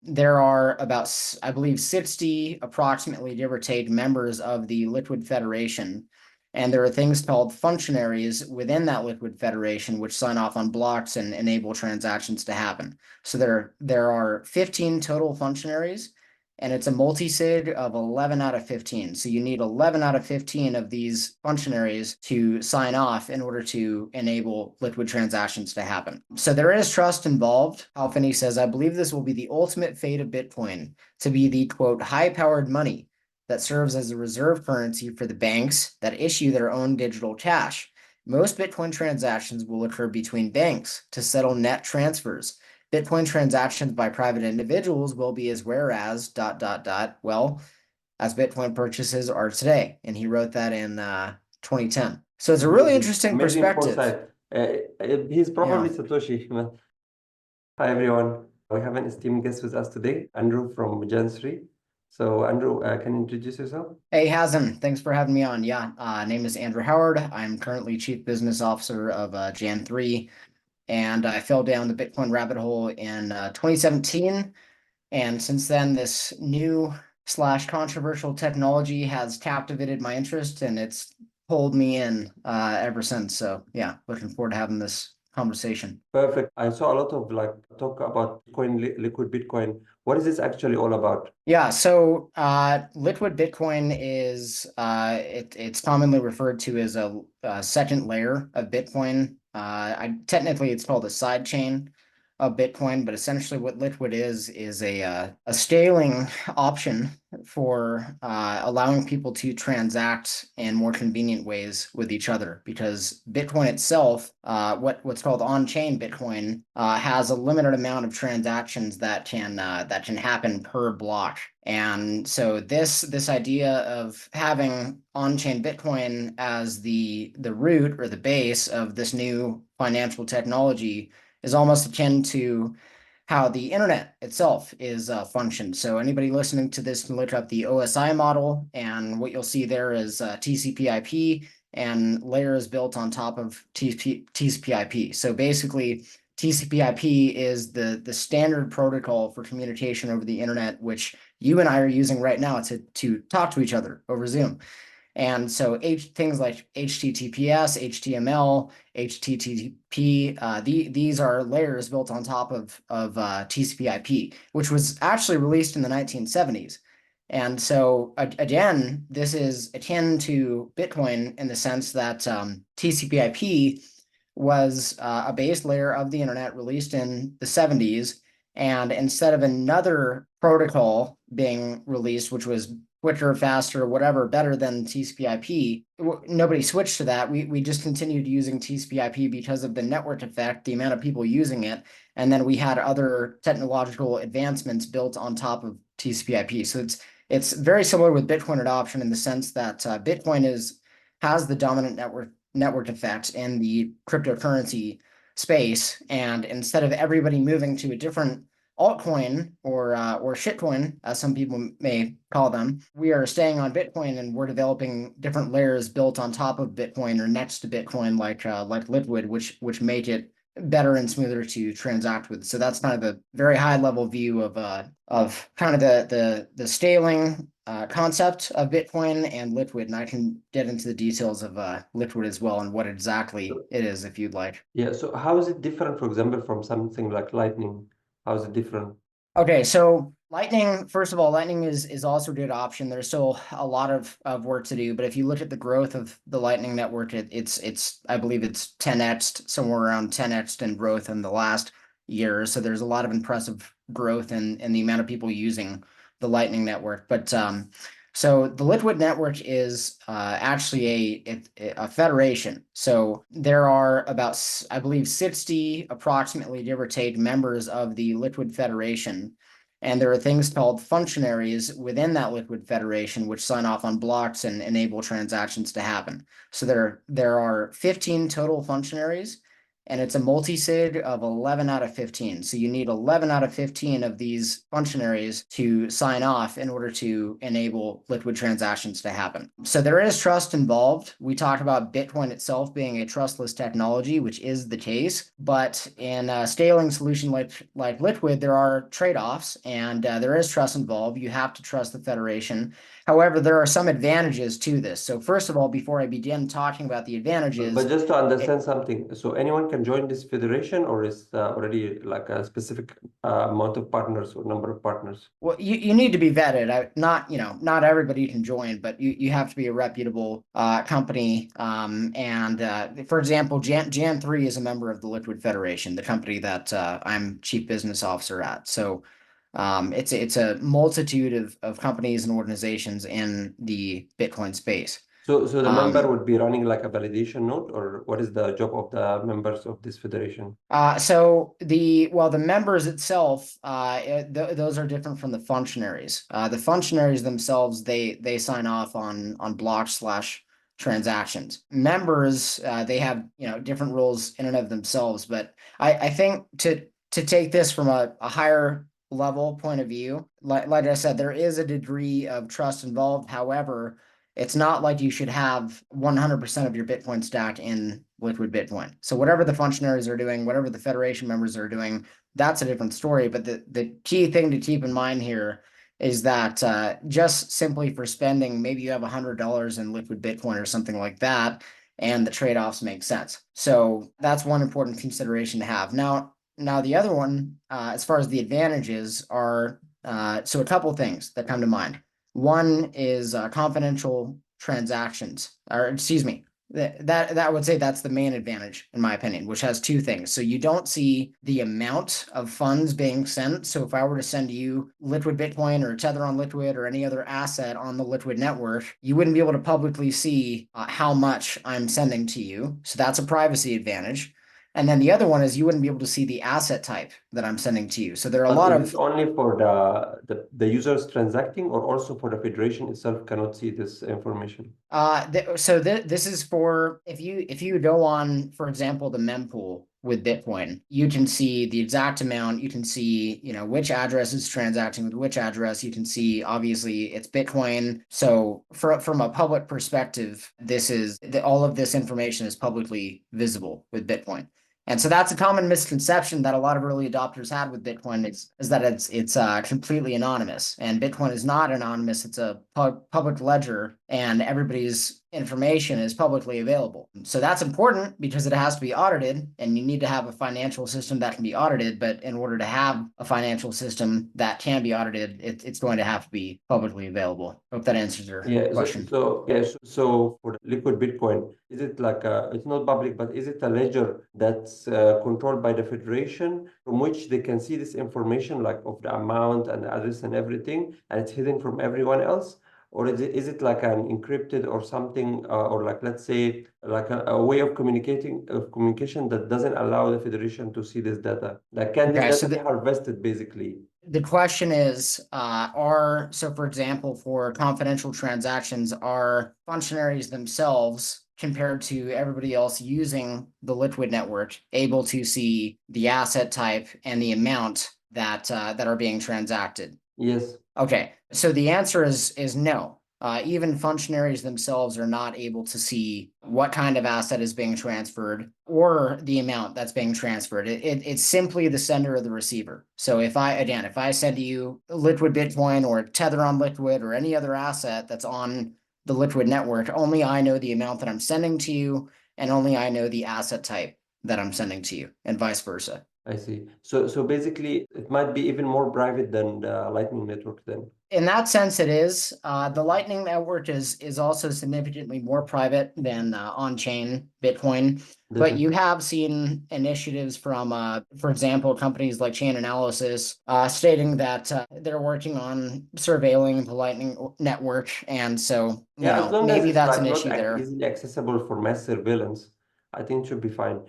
there are about, I believe, 60 approximately, give or take, members of the Liquid Federation. And there are things called functionaries within that Liquid Federation which sign off on blocks and enable transactions to happen. So there are 15 total functionaries, and it's a multi-sig of 11 out of 15. So you need 11 out of 15 of these functionaries to sign off in order to enable liquid transactions to happen. So there is trust involved. Al Finney says, I believe this will be the ultimate fate of Bitcoin, to be the, quote, high-powered money that serves as a reserve currency for the banks that issue their own digital cash. Most Bitcoin transactions will occur between banks to settle net transfers. Bitcoin transactions by private individuals will be as rare as ... well, as Bitcoin purchases are today. And he wrote that in 2010. So it's a really interesting Amazing perspective. foresight. He's probably Yeah. Satoshi. Hi, everyone. We have an esteemed guest with us today, Andrew from Gen 3. So, Andrew, can you introduce yourself? Hey, Hazen, thanks for having me on. Yeah, name is Andrew Howard. I'm currently Chief Business Officer of Jan 3, and I fell down the Bitcoin rabbit hole in 2017. And since then, this new / controversial technology has captivated my interest, and it's pulled me in ever since. So yeah, looking forward to having this conversation. Perfect. I saw a lot of talk about liquid Bitcoin. What is this actually all about? Yeah, so liquid Bitcoin is it's commonly referred to as a second layer of Bitcoin. Technically it's called a side chain of Bitcoin, but essentially what liquid is a scaling option for allowing people to transact in more convenient ways with each other. Because Bitcoin itself, what's called on-chain Bitcoin, has a limited amount of transactions that can happen per block. And so this idea of having on-chain Bitcoin as the root or the base of this new financial technology is almost akin to how the internet itself is functioned. So anybody listening to this can look up the OSI model, and what you'll see there is TCP/IP and layers built on top of TCP/IP. So basically, TCP/IP is the standard protocol for communication over the internet, which you and I are using right now to talk to each other over Zoom. And so things like HTTPS, HTML, HTTP, these are layers built on top of TCP/IP, which was actually released in the 1970s. And so again, this is akin to Bitcoin in the sense that TCP/IP was a base layer of the internet released in the 70s. And instead of another protocol being released, which was quicker, faster, whatever, better than TCP/IP, nobody switched to that. We just continued using TCP/IP because of the network effect, the amount of people using it, and then we had other technological advancements built on top of TCP/IP. So it's very similar with Bitcoin adoption in the sense that Bitcoin has the dominant network effect in the cryptocurrency space, and instead of everybody moving to a different altcoin or shitcoin, as some people may call them, we are staying on Bitcoin, and we're developing different layers built on top of Bitcoin or next to Bitcoin, like Liquid, which make it better and smoother to transact with. So that's kind of a very high level view of kind of the scaling concept of Bitcoin and Liquid, and I can get into the details of Liquid as well and what exactly it is if you'd like. Yeah, so how is it different, for example, from something like Lightning? How is it different? Okay, so Lightning, first of all, Lightning is also a good option. There's still a lot of work to do, but if you look at the growth of the Lightning network, it's I believe it's 10x, somewhere around 10x in growth in the last year. So there's a lot of impressive growth in the amount of people using the Lightning network. But so the Liquid network is actually a federation. So there are about, I believe, 60 approximately, give or take, members of the Liquid Federation. And there are things called functionaries within that Liquid Federation which sign off on blocks and enable transactions to happen. So there are 15 total functionaries, and it's a multi-sig of 11 out of 15. So you need 11 out of 15 of these functionaries to sign off in order to enable liquid transactions to happen. So there is trust involved. We talked about Bitcoin itself being a trustless technology, which is the case, but in a scaling solution like Liquid, there are trade-offs, and there is trust involved. You have to trust the federation. However, there are some advantages to this. So first of all, before I begin talking about the But advantages, just to understand something, so anyone can join this federation, or is already like a specific amount of partners or number of partners? well, you need to be vetted. Not everybody can join, but you have to be a reputable company. And for example, Jan3 is a member of the Liquid Federation, the company that I'm chief business officer at. So it's a multitude of companies and organizations in the Bitcoin space. So the member Um, would be running like a validation node, or what is the job of the members of this federation? so the members itself, those are different from the functionaries. The functionaries themselves, they sign off on block/transactions. Members, they have different roles in and of themselves. But I think to take this from a higher level point of view, like I said, there is a degree of trust involved. However, it's not like you should have 100% of your Bitcoin stack in Liquid Bitcoin. So whatever the functionaries are doing, whatever the Federation members are doing, that's a different story. But the key thing to keep in mind here is that just simply for spending, maybe you have $100 in Liquid Bitcoin or something like that, and the trade-offs make sense. So that's one important consideration to have. Now the other one, as far as the advantages are, so a couple things that come to mind. One is confidential transactions, or excuse me, that would say that's the main advantage in my opinion, which has two things. So you don't see the amount of funds being sent. So if I were to send you Liquid Bitcoin or Tether on Liquid or any other asset on the Liquid network, you wouldn't be able to publicly see how much I'm sending to you. So that's a privacy advantage. And then the other one is you wouldn't be able to see the asset type that I'm sending to you. So there are a But lot is it of only for the users transacting, or also for the federation itself cannot see this information? This is for if you go on, for example, the mempool with Bitcoin, you can see the exact amount. You can see, which address is transacting with which address. You can see, obviously, it's Bitcoin. So from a public perspective, all of this information is publicly visible with Bitcoin. And so that's a common misconception that a lot of early adopters had with Bitcoin is that it's completely anonymous, and Bitcoin is not anonymous. It's a public ledger, and everybody's information is publicly available. So that's important because it has to be audited, and you need to have a financial system that can be audited. But in order to have a financial system that can be audited, it's going to have to be publicly available. Hope that answers your Yeah, question. so for the liquid Bitcoin, is it like it's not public, but is it a ledger that's controlled by the federation from which they can see this information, like of the amount and the address and everything, and it's hidden from everyone else? Or is it like an encrypted or something, or like, let's say, like a way of communication that doesn't allow the federation to see this data? Like, can this Okay, so data be harvested basically? the question is, so for example, for confidential transactions, are functionaries themselves compared to everybody else using the Liquid network able to see the asset type and the amount that are being transacted? Yes. Okay, so the answer is no. Even functionaries themselves are not able to see what kind of asset is being transferred or the amount that's being transferred. It's simply the sender or the receiver. So if I send you Liquid Bitcoin or Tether on Liquid or any other asset that's on the Liquid network, only I know the amount that I'm sending to you, and only I know the asset type that I'm sending to you, and vice versa. I see. So basically, it might be even more private than the Lightning Network then. In that sense, it is. The Lightning Network is also significantly more private than on-chain Bitcoin. But you Definitely. have seen initiatives from, for example, companies like Chain Analysis, stating that they're working on surveilling the Lightning Network, and so Yeah, as long as maybe it's that's like an not issue there. easily accessible for mass surveillance, I think it should be fine.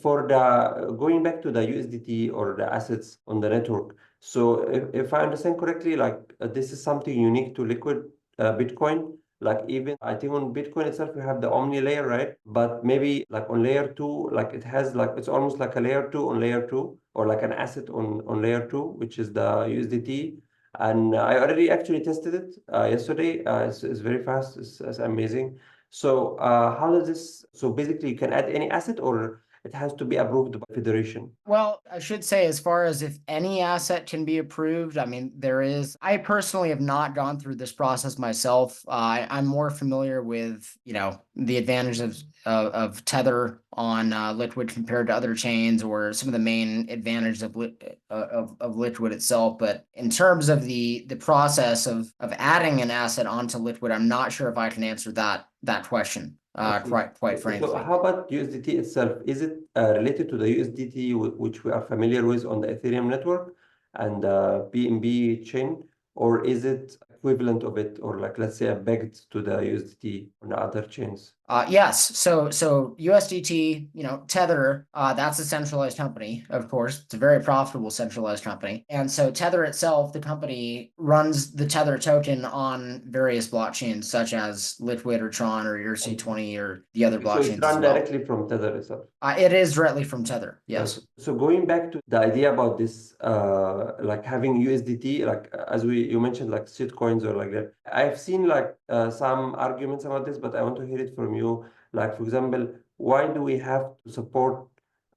For the going back to the USDT or the assets on the network. So if I understand correctly, like this is something unique to Liquid Bitcoin. Like even I think on Bitcoin itself, you have the Omni layer, right? But maybe like on layer two, like it has like it's almost like a layer two on layer two, or like an asset on layer two, which is the USDT. And I already actually tested it yesterday. It's very fast. It's amazing. So how does this? So basically, you can add any asset, or it has to be approved by federation. Well, I should say, as far as if any asset can be approved, I mean, I personally have not gone through this process myself. I'm more familiar with, the advantages of Tether on Liquid compared to other chains, or some of the main advantages of Liquid itself. But in terms of the process of adding an asset onto Liquid, I'm not sure if I can answer that question, I see. quite So frankly. how about USDT itself? Is it related to the USDT which we are familiar with on the Ethereum network and BNB chain, or is it equivalent of it, or like let's say a pegged to the USDT on the other chains? Yes. So USDT, Tether, that's a centralized company, of course. It's a very profitable centralized company. And so Tether itself, the company runs the Tether token on various blockchains such as Liquid or Tron or ERC20 or the other Okay, so it's blockchains as run well. directly from Tether itself. It is directly from Tether. Okay. Yes. So going back to the idea about this, like having USDT, like as you mentioned, like shit coins or like that. I've seen like some arguments about this, but I want to hear it from you. Like for example, why do we have to support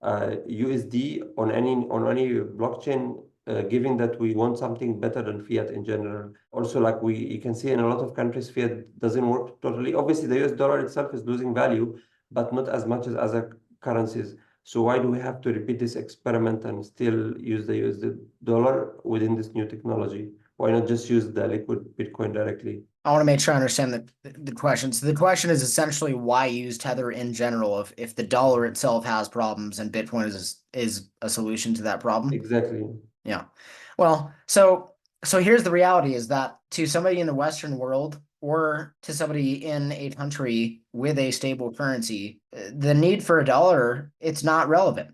USD on any blockchain, given that we want something better than fiat in general? Also, like you can see in a lot of countries, fiat doesn't work totally. Obviously, the US dollar itself is losing value, but not as much as other currencies. So why do we have to repeat this experiment and still use the USD dollar within this new technology? Why not just use the liquid Bitcoin directly? I want to make sure I understand the question. So the question is essentially why use Tether in general if the dollar itself has problems and Bitcoin is a solution to that problem? Exactly. Yeah. Well, so here's the reality is that to somebody in the Western world or to somebody in a country with a stable currency, the need for a dollar, it's not relevant.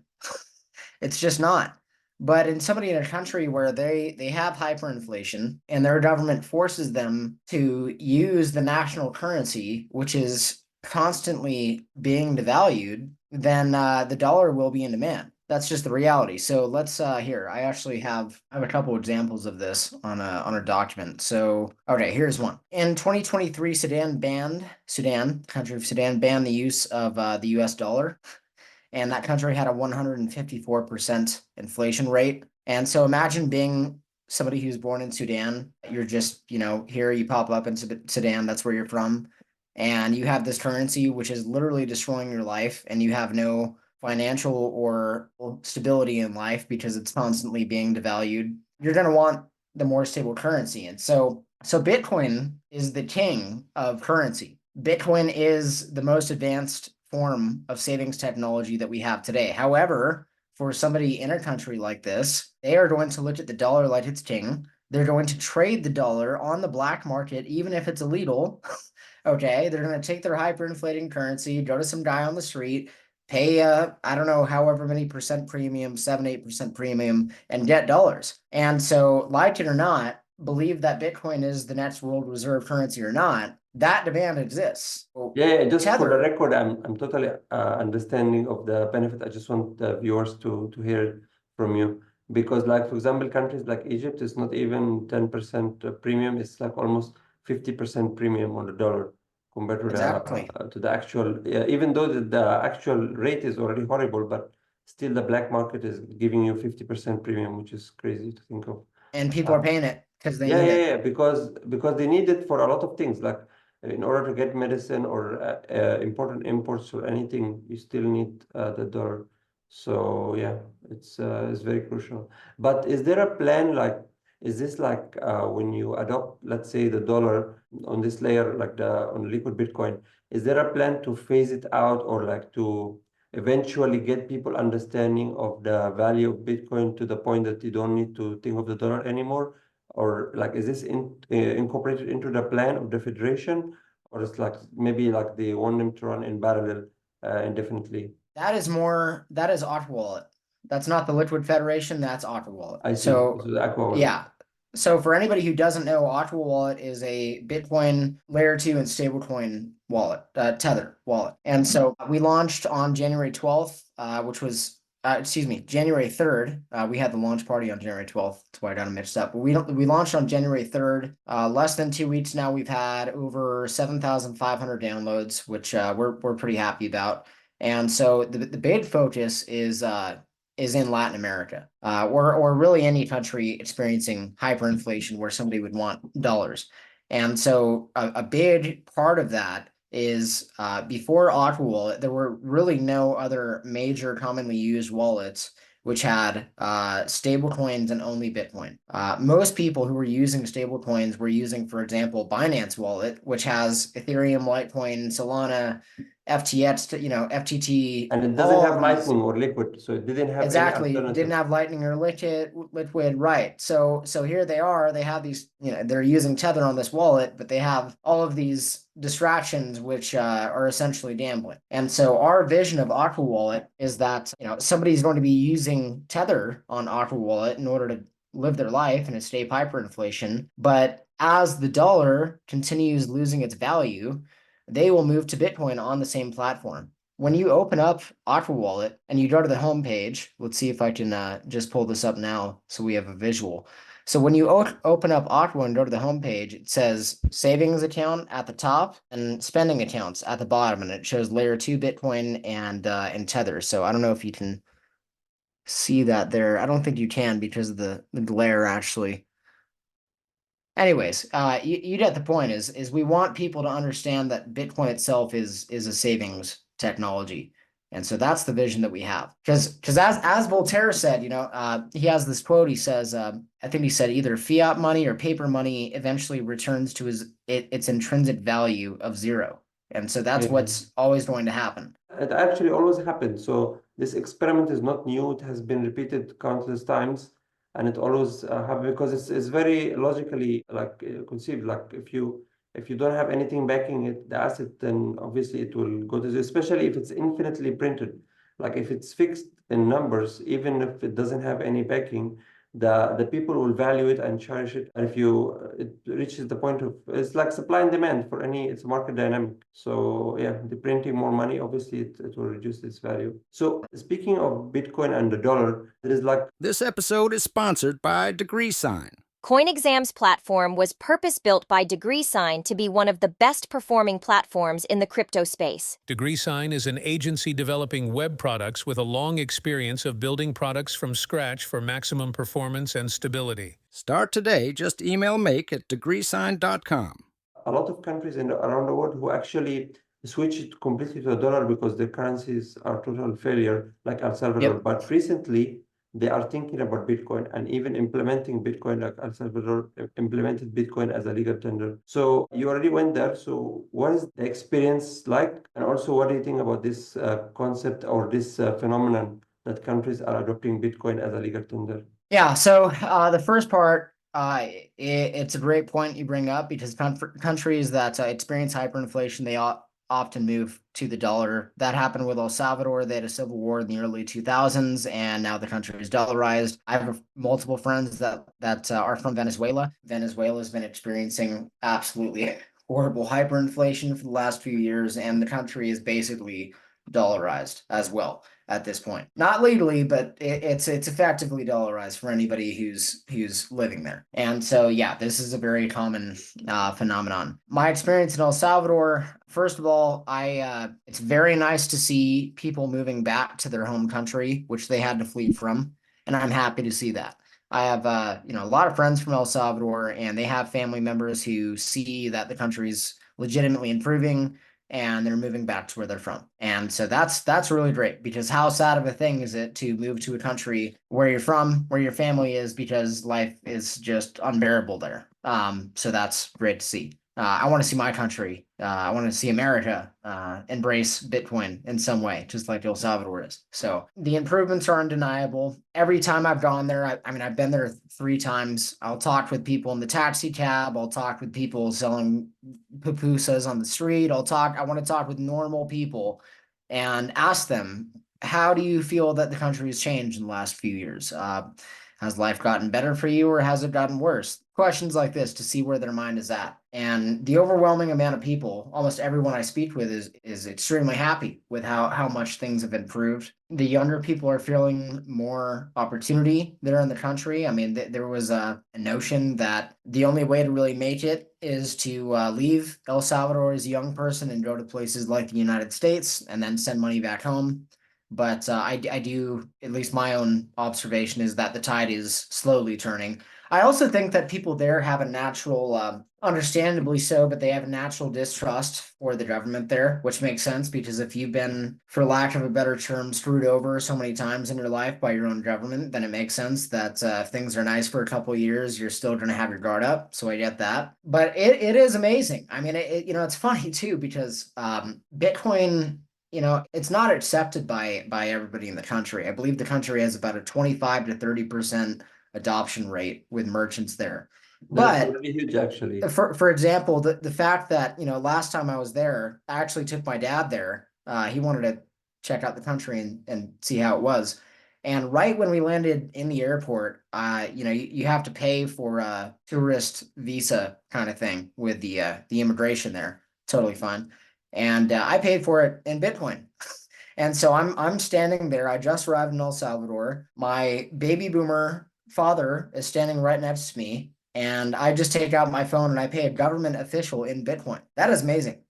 It's just not. But in somebody in a country where they have hyperinflation and their government forces them to use the national currency, which is constantly being devalued, then the dollar will be in demand. That's just the reality. So let's here. I have a couple examples of this on a document. So okay, here's one. In 2023, Sudan, country of Sudan, banned the use of the US dollar, and that country had a 154% inflation rate. And so imagine being somebody who's born in Sudan. You're just, here you pop up in Sudan, that's where you're from. And you have this currency which is literally destroying your life, and you have no financial or stability in life because it's constantly being devalued. You're going to want the more stable currency. And so Bitcoin is the king of currency. Bitcoin is the most advanced form of savings technology that we have today. However, for somebody in a country like this, they are going to look at the dollar like it's king. They're going to trade the dollar on the black market, even if it's illegal. Okay, they're going to take their hyperinflating currency, go to some guy on the street, pay I don't know, however many percent premium, 7-8% premium, and get dollars. And so, like it or not, believe that Bitcoin is the next world reserve currency or not, that demand exists. Well, Yeah, just for the Tether, record, I'm totally understanding of the benefit. I just want the viewers to hear it from you. Because like, for example, countries like Egypt, it's not even 10% premium. It's like almost 50% premium on the dollar compared exactly. to the actual, even though the actual rate is already horrible, but still the black market is giving you 50% premium, which is crazy to think of. And people Uh, are paying it because they yeah, need yeah, it. yeah, because they need it for a lot of things. Like in order to get medicine or important imports or anything, you still need the dollar. So yeah, it's very crucial. But is there a plan like is this like when you adopt, let's say, the dollar on this layer, like the on liquid Bitcoin, is there a plan to phase it out or like to eventually get people understanding of the value of Bitcoin to the point that you don't need to think of the dollar anymore? Or like, is this incorporated into the plan of the federation, or it's like maybe like they want them to run in parallel indefinitely? That is Aqua Wallet. That's not the Liquid Federation, that's Aqua Wallet. I see. So So the Aqua wallet. yeah. So for anybody who doesn't know, Aqua Wallet is a Bitcoin layer 2 and stablecoin wallet, Tether wallet. And so we launched on January 12th, which was excuse me, January 3rd. We had the launch party on January 12th. That's why I got them mixed up. But we launched on January 3rd. Less than 2 weeks now, we've had over 7,500 downloads, which we're pretty happy about. And so the big focus is in Latin America, or really any country experiencing hyperinflation where somebody would want dollars. And so a big part of that is before Aqua Wallet, there were really no other major commonly used wallets which had stable coins and only Bitcoin. Most people who were using stable coins were using, for example, Binance Wallet, which has Ethereum, Litecoin, Solana, FTX, FTT, And it doesn't all have of these. Lightning or Liquid, so it didn't have any Exactly. Didn't alternative. have Lightning or Liquid, right. So here they are. They have these, they're using Tether on this wallet, but they have all of these distractions which are essentially gambling. And so our vision of Aqua Wallet is that, somebody's going to be using Tether on Aqua Wallet in order to live their life and escape hyperinflation. But as the dollar continues losing its value, they will move to Bitcoin on the same platform. When you open up Aqua Wallet and you go to the home page, let's see if I can just pull this up now so we have a visual. So when you open up Aqua and go to the home page, it says savings account at the top and spending accounts at the bottom, and it shows layer 2 Bitcoin and Tether. So I don't know if you can see that there. I don't think you can because of the glare actually. Anyways, you get the point. Is we want people to understand that Bitcoin itself is a savings technology, and so that's the vision that we have. Because as Voltaire said, he has this quote. He says, I think he said either fiat money or paper money eventually returns to its intrinsic value of zero, and so that's Yeah. what's always going to happen. It actually always happens. So this experiment is not new. It has been repeated countless times, and it always happens because it's very logically like conceived. Like if you don't have anything backing it, the asset, then obviously it will go to zero. Especially if it's infinitely printed. Like if it's fixed in numbers, even if it doesn't have any backing, the people will value it and cherish it. And if you it reaches the point of it's like supply and demand for any it's market dynamic. So yeah, the printing more money, obviously it will reduce its value. So speaking of Bitcoin and the dollar, there is like This episode is sponsored by DegreeSign. CoinExams platform was purpose-built by DegreeSign to be one of the best-performing platforms in the crypto space. DegreeSign is an agency developing web products with a long experience of building products from scratch for maximum performance and stability. Start today. Just email make at degreesign.com. a lot of countries around the world who actually switched completely to the dollar because their currencies are total failure, like El Salvador. Yep. But recently, they are thinking about Bitcoin and even implementing Bitcoin, like El Salvador implemented Bitcoin as a legal tender. So you already went there. So what is the experience like? And also, what do you think about this concept or this phenomenon that countries are adopting Bitcoin as a legal tender? Yeah, so the first part, it's a great point you bring up because countries that experience hyperinflation, they often move to the dollar. That happened with El Salvador. They had a civil war in the early 2000s, and now the country is dollarized. I have multiple friends that are from Venezuela. Venezuela's been experiencing absolutely horrible hyperinflation for the last few years, and the country is basically dollarized as well at this point. Not legally, but it's effectively dollarized for anybody who's living there. And so yeah, this is a very common phenomenon. My experience in El Salvador, first of all, it's very nice to see people moving back to their home country, which they had to flee from, and I'm happy to see that. I have a lot of friends from El Salvador, and they have family members who see that the country's legitimately improving and they're moving back to where they're from. And so that's really great because how sad of a thing is it to move to a country where you're from, where your family is, because life is just unbearable there. So that's great to see. I want to see my country. I want to see America embrace Bitcoin in some way, just like El Salvador is. So the improvements are undeniable. Every time I've gone there, I mean, I've been there 3 times. I'll talk with people in the taxi cab. I'll talk with people selling pupusas on the street. I want to talk with normal people and ask them, how do you feel that the country has changed in the last few years? Has life gotten better for you or has it gotten worse? Questions like this to see where their mind is at. And the overwhelming amount of people, almost everyone I speak with is extremely happy with how much things have improved. The younger people are feeling more opportunity there in the country. I mean, there was a notion that the only way to really make it is to leave El Salvador as a young person and go to places like the United States and then send money back home. But I do, at least my own observation is that the tide is slowly turning. I also think that people there have a natural, understandably so, but they have a natural distrust for the government there, which makes sense because if you've been, for lack of a better term, screwed over so many times in your life by your own government, then it makes sense that if things are nice for a couple of years, you're still going to have your guard up. So I get that. But it is amazing. I mean, it's funny too because Bitcoin, it's not accepted by everybody in the country. I believe the country has about a 25 to 30% adoption rate with merchants there. That's But really huge, actually. for example, the fact that, last time I was there, I actually took my dad there. He wanted to check out the country and see how it was. And right when we landed in the airport, you have to pay for a tourist visa kind of thing with the immigration there. Totally fine. And I paid for it in Bitcoin. And so I'm standing there. I just arrived in El Salvador. My baby boomer father is standing right next to me, and I just take out my phone and I pay a government official in Bitcoin. That is amazing.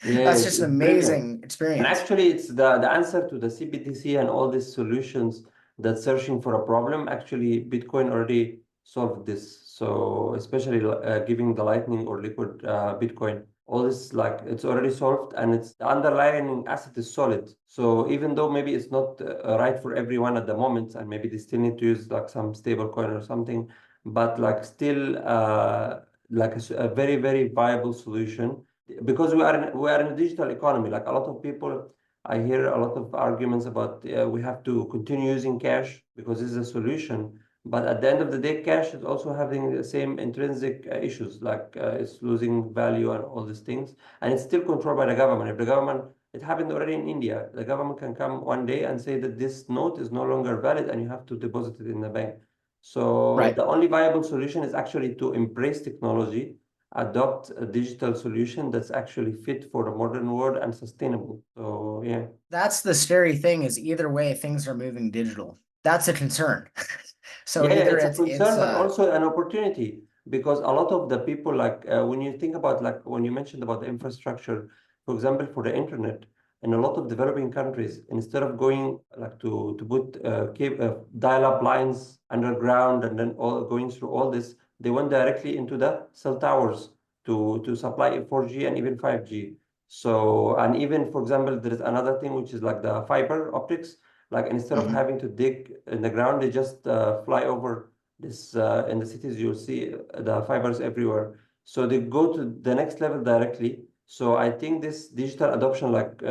Yeah, That's just an it's brilliant. amazing And experience. actually, it's the answer to the CBDC and all these solutions that searching for a problem. Actually, Bitcoin already solved this. So especially giving the Lightning or liquid Bitcoin, all this like it's already solved, and it's the underlying asset is solid. So even though maybe it's not right for everyone at the moment, and maybe they still need to use like some stable coin or something, but like still like a very, very viable solution because we are in a digital economy. Like a lot of people, I hear a lot of arguments about we have to continue using cash because this is a solution. But at the end of the day, cash is also having the same intrinsic issues, like it's losing value and all these things, and it's still controlled by the government. If the government, it happened already in India, the government can come one day and say that this note is no longer valid and you have to deposit it in the bank. So Right. the only viable solution is actually to embrace technology, adopt a digital solution that's actually fit for the modern world and sustainable. So yeah. That's the scary thing is either way things are moving digital. That's a concern. So Yeah, yeah, either it's a it's concern, but also an opportunity because a lot of the people, like when you think about, like when you mentioned about the infrastructure, for example, for the internet, in a lot of developing countries, instead of going like to put dial-up lines underground and then all going through all this, they went directly into the cell towers to supply 4G and even 5G. So, and even for example, there is another thing which is like the fiber optics, like instead of Mhm. having to dig in the ground, they just fly over this. In the cities, you'll see the fibers everywhere. So they go to the next level directly. So I think this digital adoption, like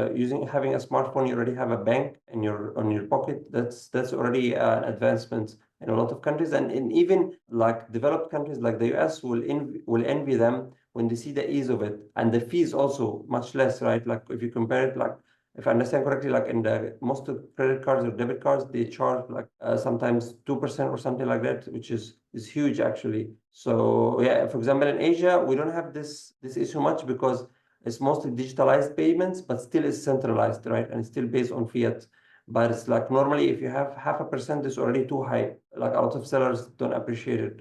having a smartphone, you already have a bank in your on your pocket. That's already an advancement in a lot of countries, and in even like developed countries like the US will envy them when they see the ease of it, and the fees also much less, right? Like if you compare it, like if I understand correctly, like in the most of credit cards or debit cards, they charge like sometimes 2% or something like that, which is huge actually. So yeah, for example, in Asia, we don't have this issue much because it's mostly digitalized payments, but still is centralized, right? And it's still based on fiat. But it's like normally if you have 0.5%, it's already too high. Like a lot of sellers don't appreciate it.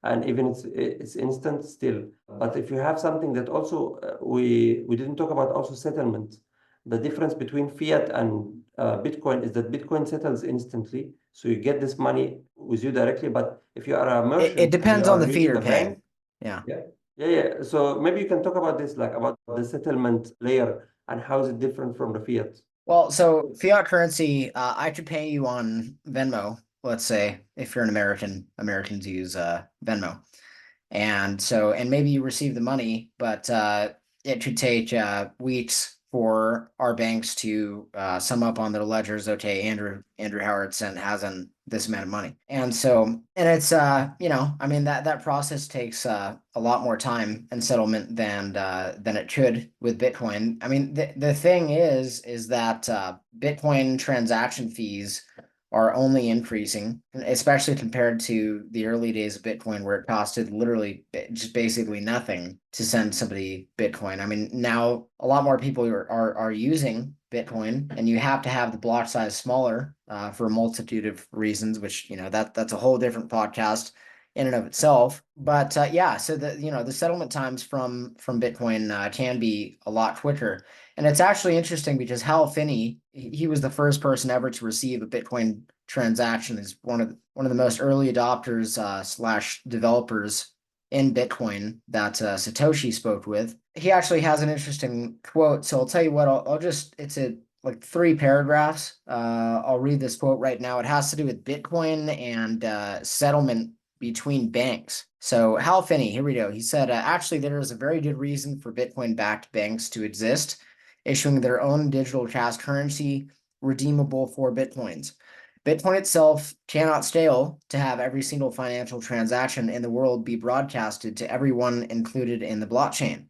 And even it's instant still. But if you have something that also we didn't talk about also settlement. The difference between fiat and Bitcoin is that Bitcoin settles instantly. So you get this money with you directly. But if you are a It merchant and you depends on are the fee using you're a bank, paying. Yeah. yeah, yeah, yeah. So maybe you can talk about this, like about the settlement layer and how is it different from the fiat? Well, so fiat currency, I could pay you on Venmo, let's say, if you're an American. Americans use Venmo. And maybe you receive the money, but it could take weeks for our banks to sum up on their ledgers. Okay, Andrew Howard sent has in this amount of money, and it's I mean that process takes a lot more time and settlement than it could with Bitcoin. I mean the thing is that Bitcoin transaction fees are only increasing, especially compared to the early days of Bitcoin, where it costed literally just basically nothing to send somebody Bitcoin. I mean, now a lot more people are using Bitcoin, and you have to have the block size smaller for a multitude of reasons, which that's a whole different podcast in and of itself. But yeah, so the settlement times from Bitcoin can be a lot quicker. And it's actually interesting because Hal Finney, he was the first person ever to receive a Bitcoin transaction as one of the most early adopters slash developers in Bitcoin that Satoshi spoke with. He actually has an interesting quote. So I'll tell you what, I'll just, it's a like 3 paragraphs. I'll read this quote right now. It has to do with Bitcoin and settlement between banks. So Hal Finney, here we go. He said, actually, there is a very good reason for Bitcoin-backed banks to exist, issuing their own digital cash currency redeemable for Bitcoins. Bitcoin itself cannot scale to have every single financial transaction in the world be broadcasted to everyone included in the blockchain.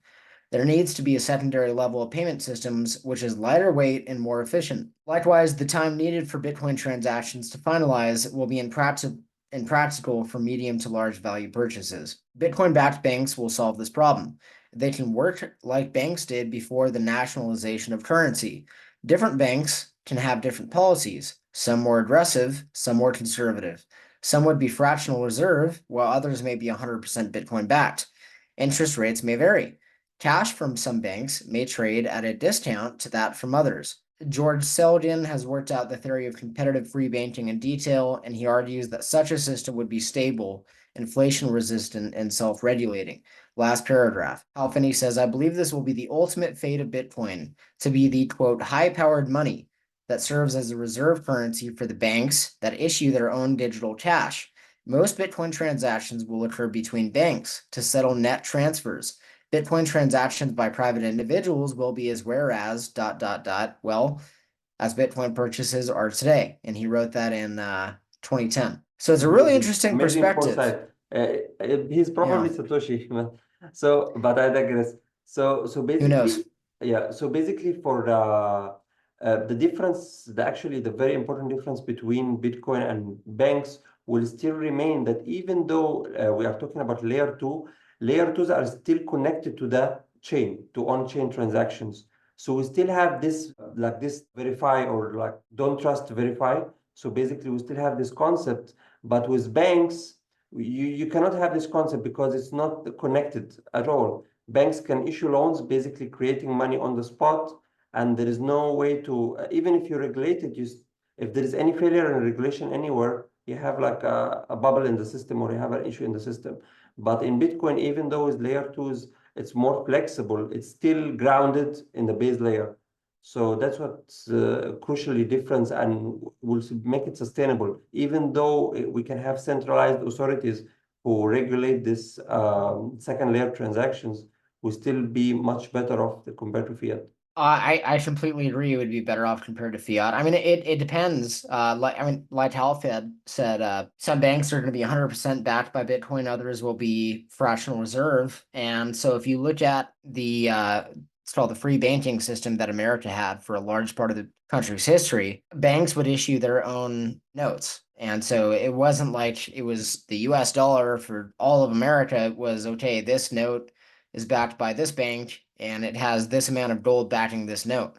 There needs to be a secondary level of payment systems which is lighter weight and more efficient. Likewise, the time needed for Bitcoin transactions to finalize will be impractical for medium to large value purchases. Bitcoin-backed banks will solve this problem. They can work like banks did before the nationalization of currency. Different banks can have different policies, some more aggressive, some more conservative. Some would be fractional reserve, while others may be 100% Bitcoin backed. Interest rates may vary. Cash from some banks may trade at a discount to that from others. George Selgin has worked out the theory of competitive free banking in detail, and he argues that such a system would be stable, inflation resistant, and self regulating. Last paragraph. Hal Finney says, I believe this will be the ultimate fate of Bitcoin, to be the quote, high powered money that serves as a reserve currency for the banks that issue their own digital cash. Most Bitcoin transactions will occur between banks to settle net transfers. Bitcoin transactions by private individuals will be as rare as ... well, as Bitcoin purchases are today. And he wrote that in 2010. So it's a really interesting Amazing perspective. foresight. He's probably Yeah. Satoshi. So, but I digress. So Who basically, knows? yeah. So basically, for the difference, actually the very important difference between Bitcoin and banks will still remain that even though we are talking about layer twos are still connected to the chain, to on-chain transactions. So we still have this like this verify or like don't trust verify. So basically, we still have this concept, but with banks, you cannot have this concept because it's not connected at all. Banks can issue loans, basically creating money on the spot, and there is no way to, even if you regulate it, if there is any failure in regulation anywhere, you have like a bubble in the system or you have an issue in the system. But in Bitcoin, even though it's layer twos, it's more flexible. It's still grounded in the base layer. So that's what's crucially different and will make it sustainable. Even though we can have centralized authorities who regulate this second layer transactions, we still be much better off compared to fiat. I completely agree. It would be better off compared to fiat. I mean, it depends. Like Halfed said, some banks are going to be 100% backed by Bitcoin. Others will be fractional reserve. And so if you look at the it's called the free banking system that America had for a large part of the country's history, banks would issue their own notes. And so it wasn't like it was the US dollar for all of America. It was, okay, this note is backed by this bank and it has this amount of gold backing this note.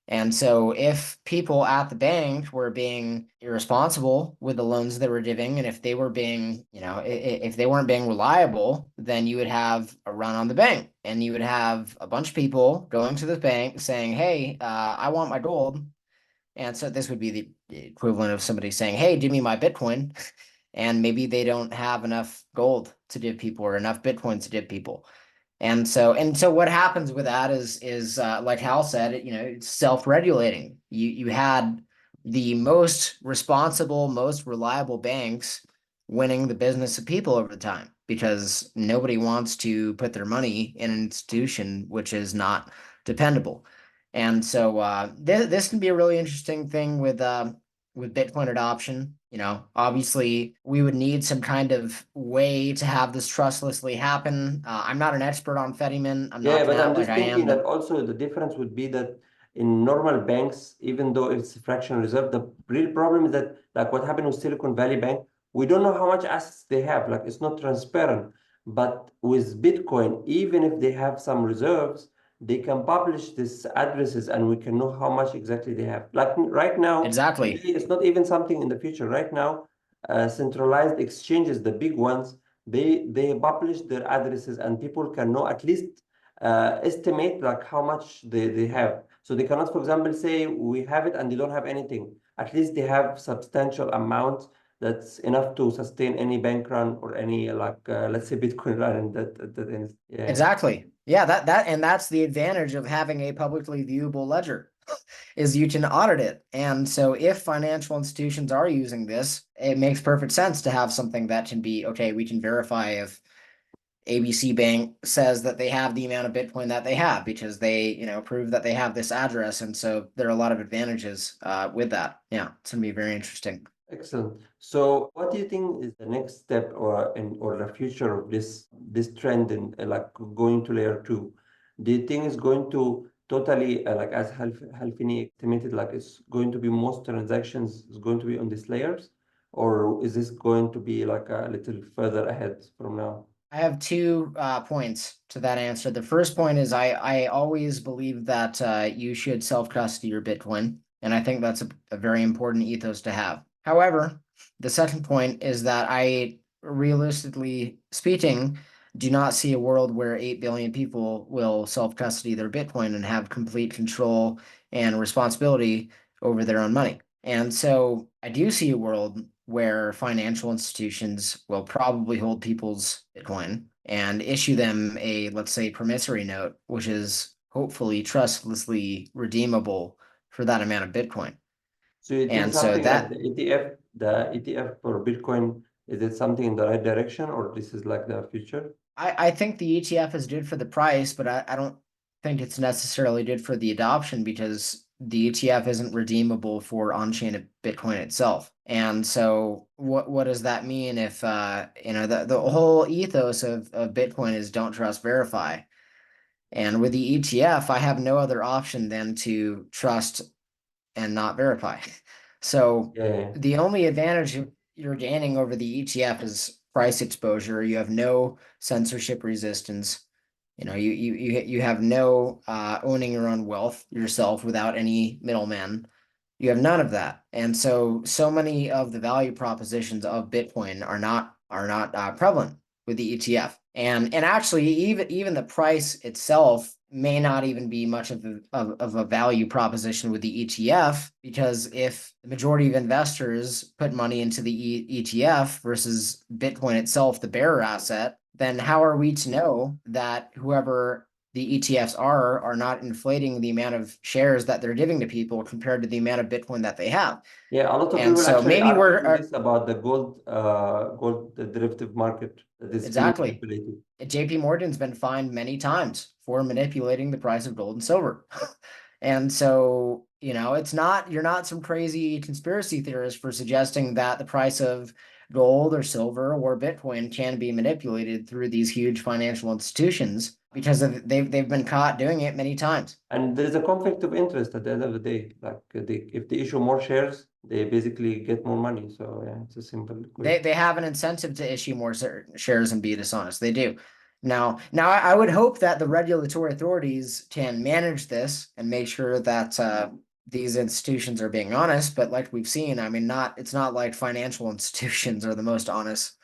And so if people at the bank were being irresponsible with the loans they were giving, and if they were being, if they weren't being reliable, then you would have a run on the bank and you would have a bunch of people going to the bank saying, hey, I want my gold. And so this would be the equivalent of somebody saying, hey, give me my Bitcoin. And maybe they don't have enough gold to give people or enough Bitcoin to give people. And so what happens with that is like Hal said, it's self-regulating. You had the most responsible, most reliable banks winning the business of people over the time because nobody wants to put their money in an institution which is not dependable. And so this can be a really interesting thing with Bitcoin adoption. Obviously we would need some kind of way to have this trustlessly happen. I'm not an expert on Fetterman. I'm Yeah, not but gonna I'm act like just I thinking am, that but also the difference would be that in normal banks, even though it's fractional reserve, the real problem is that, like what happened with Silicon Valley Bank, we don't know how much assets they have. Like it's not transparent. But with Bitcoin, even if they have some reserves, they can publish these addresses and we can know how much exactly they have. Like right now, Exactly. maybe it's not even something in the future. Right now, centralized exchanges, the big ones, they publish their addresses and people can know at least estimate like how much they have. So they cannot, for example, say we have it and they don't have anything. At least they have substantial amount that's enough to sustain any bank run or any like let's say Bitcoin run and that yeah. Exactly. Yeah, that's the advantage of having a publicly viewable ledger is you can audit it. And so if financial institutions are using this, it makes perfect sense to have something that can be, okay, we can verify if ABC Bank says that they have the amount of Bitcoin that they have because they, prove that they have this address. And so there are a lot of advantages with that. Yeah, it's gonna be very interesting. Excellent. So, what do you think is the next step, or the future of this trend in like going to layer two? Do you think it's going to totally like as Halfini estimated, like it's going to be most transactions is going to be on these layers, or is this going to be like a little further ahead from now? I have two points to that answer. The first point is I always believe that you should self-custody your Bitcoin, and I think that's a very important ethos to have. However, the second point is that I, realistically speaking, do not see a world where 8 billion people will self-custody their Bitcoin and have complete control and responsibility over their own money. And so I do see a world where financial institutions will probably hold people's Bitcoin and issue them a, let's say, promissory note, which is hopefully trustlessly redeemable for that amount of Bitcoin. So you think And so something like that the ETF for Bitcoin, is it something in the right direction, or this is like the future? I think the ETF is good for the price, but I don't think it's necessarily good for the adoption because the ETF isn't redeemable for on-chain Bitcoin itself. And so what does that mean if the whole ethos of Bitcoin is don't trust, verify. And with the ETF, I have no other option than to trust and not verify. So Yeah. the only advantage you're gaining over the ETF is price exposure. You have no censorship resistance. You have no owning your own wealth yourself without any middlemen. You have none of that. And so many of the value propositions of Bitcoin are not prevalent with the ETF. And actually even the price itself may not even be much of a value proposition with the ETF, because if the majority of investors put money into the ETF versus Bitcoin itself, the bearer asset, then how are we to know that whoever the ETFs are not inflating the amount of shares that they're giving to people compared to the amount of Bitcoin that they have? Yeah, a lot of And people so actually maybe argue this about the gold derivative market that is being exactly. manipulated. JP Morgan's been fined many times for manipulating the price of gold and silver. And so, you're not some crazy conspiracy theorist for suggesting that the price of gold or silver or Bitcoin can be manipulated through these huge financial institutions because they've been caught doing it many times. And there is a conflict of interest at the end of the day. Like if they issue more shares, they basically get more money. So yeah, it's a simple equation. They have an incentive to issue more shares and be dishonest. They do. Now I would hope that the regulatory authorities can manage this and make sure that these institutions are being honest. But like we've seen, I mean, it's not like financial institutions are the most honest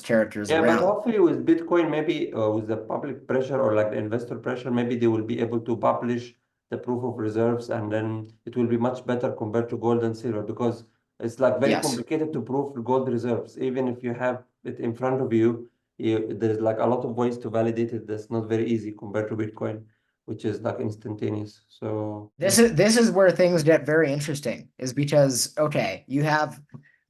characters Yeah, but around. hopefully with Bitcoin, maybe with the public pressure or like the investor pressure, maybe they will be able to publish the proof of reserves, and then it will be much better compared to gold and silver, because it's like very Yes. complicated to prove gold reserves. Even if you have it in front of you, there's like a lot of ways to validate it. That's not very easy compared to Bitcoin, which is like instantaneous. So yeah. This is where things get very interesting, is because okay, you have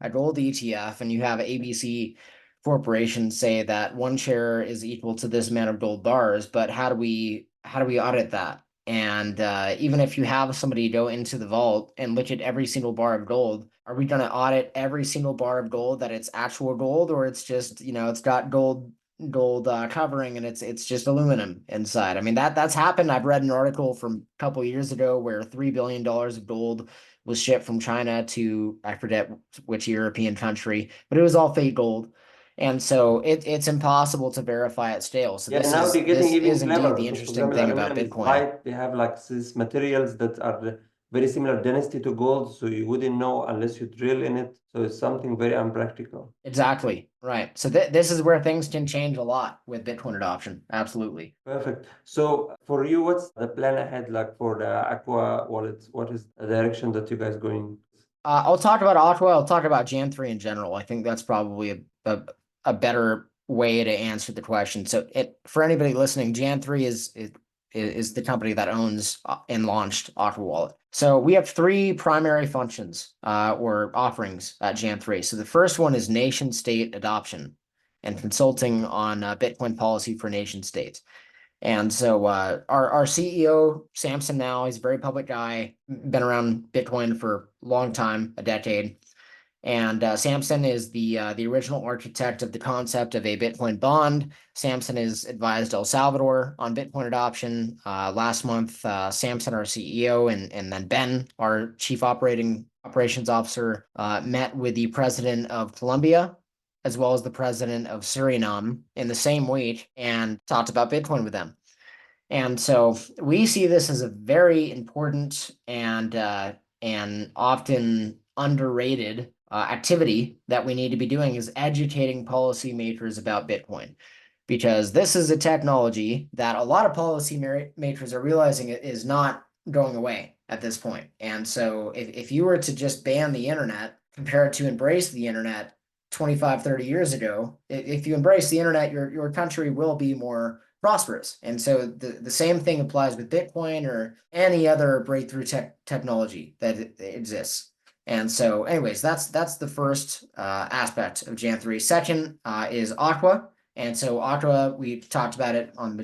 a gold ETF and you have ABC corporations say that one share is equal to this amount of gold bars, but how do we audit that? And even if you have somebody go into the vault and look at every single bar of gold, are we going to audit every single bar of gold that it's actual gold, or it's just it's got gold gold covering, and it's just aluminum inside. I mean, that's happened. I've read an article from a couple years ago where $3 billion of gold was shipped from China to, I forget which European country, but it was all fake gold. And so it's impossible to verify at scale. So Yeah, this now they're getting this even is indeed clever the because, for interesting example, thing about aluminum is Bitcoin. light. They have like these materials that are very similar density to gold, so you wouldn't know unless you drill in it. So it's something very unpractical. Exactly. Right. So this is where things can change a lot with Bitcoin adoption. Absolutely. Perfect. So for you, what's the plan ahead like for the Aqua wallet? What is the direction that you guys going? I'll talk about Aqua. I'll talk about Jan3 in general. I think that's probably a better way to answer the question. So for anybody listening, Jan3 is the company that owns and launched Aqua Wallet. So we have three primary functions or offerings at Jan3. So the first one is nation state adoption and consulting on Bitcoin policy for nation states. And so our CEO, Samson now, he's a very public guy, been around Bitcoin for a long time, a decade. And Samson is the original architect of the concept of a Bitcoin bond. Samson has advised El Salvador on Bitcoin adoption. Last month, Samson, our CEO, and then Ben, our chief operations officer, met with the president of Colombia, as well as the president of Suriname in the same week, and talked about Bitcoin with them. And so we see this as a very important and often underrated activity that we need to be doing, is educating policymakers about Bitcoin, because this is a technology that a lot of policymakers are realizing it is not going away at this point. And so if you were to just ban the internet compared to embrace the internet 25, 30 years ago, if you embrace the internet, your country will be more prosperous. And so the same thing applies with Bitcoin or any other breakthrough technology that exists. And so anyways, that's the first aspect of Jan3. Second is Aqua. And so Aqua, we talked about it on a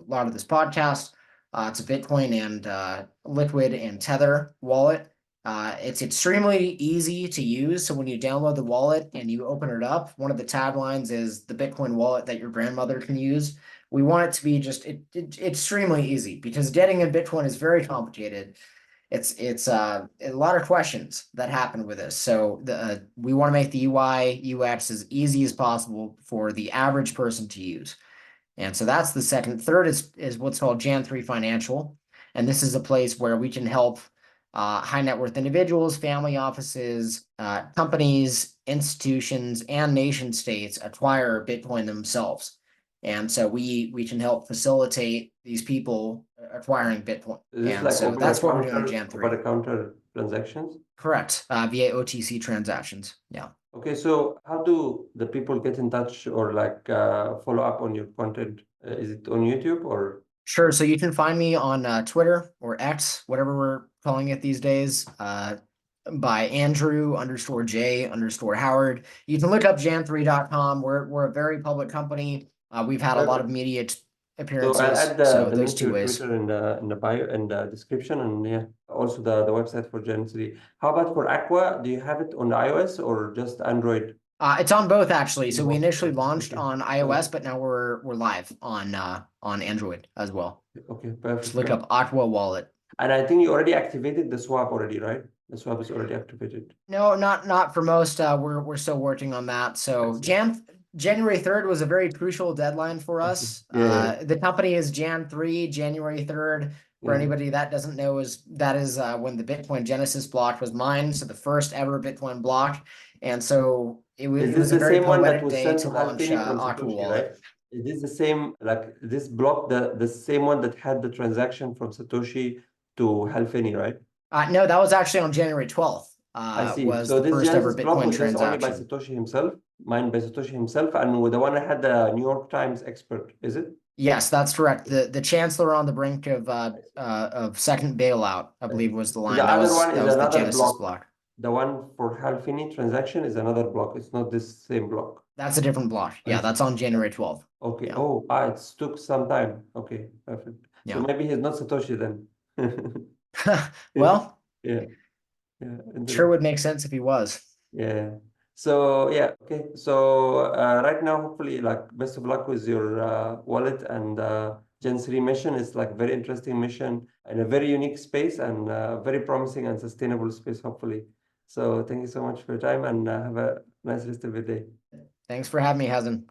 lot of this podcast. It's a Bitcoin and Liquid and Tether wallet. It's extremely easy to use. So when you download the wallet and you open it up, one of the taglines is the Bitcoin wallet that your grandmother can use. We want it to be just extremely easy, because getting in Bitcoin is very complicated. It's a lot of questions that happen with this. So we want to make the UI UX as easy as possible for the average person to use. And so that's the second. Third is what's called Jan3 Financial. And this is a place where we can help high net worth individuals, family offices, companies, institutions, and nation states acquire Bitcoin themselves. And so we can help facilitate these people acquiring Bitcoin. Is this And like so that's what we're doing in Jan3. over-the-counter transactions? Correct. Via OTC transactions. Yeah. Okay, so how do the people get in touch or like follow up on your content? Is it on YouTube or? Sure. So you can find me on Twitter or X, whatever we're calling it these days, by Andrew_J_Howard. You can look up jan3.com. We're a very public company. We've had a lot of media So appearances. I'll add So the those link to two your ways. Twitter in the bio and the description, and yeah, also the website for Gen3. How about for Aqua? Do you have it on iOS or just Android? It's on both actually. So we Both. initially launched Okay. on iOS, but now we're live on Android as well. Okay, perfect. Just look up Aqua Wallet. And I think you already activated the swap already, right? The swap is already activated. No, not for most. We're still working on that. So January 3rd was a very crucial deadline for us. Yeah. The company is Jan3, January 3rd. For Yeah. anybody that doesn't know, that is when the Bitcoin Genesis block was mined. So the first ever Bitcoin block. And so it was a the very same one that poetic was day sent to to launch Halfpenny from Aqua Satoshi, Wallet. right? Is this the same, like this block, the same one that had the transaction from Satoshi to Halfpenny, right? No, that was actually on January 12th. I see. Was So the this first ever Genesis block Bitcoin was just only by transaction. Satoshi himself, mined by Satoshi himself, and with the one that had the New York Times expert, is it? Yes, that's correct. The chancellor on the brink of second bailout, I believe, was the line. The That other was one is the another Genesis block. The one for Halfpenny transaction is another block. It's not this same block. That's a different block. Yeah, that's on January 12th. Okay. Yeah. Oh, it took some time. Okay, perfect. So Yeah. maybe he's not Satoshi then. Well, Yeah. sure would make sense if he was. Yeah. So yeah, okay. So right now, hopefully, like best of luck with your wallet and Gen 3 mission. It's like very interesting mission and a very unique space and very promising and sustainable space, hopefully. So thank you so much for your time and have a nice rest of your day. Thanks for having me, Hazen.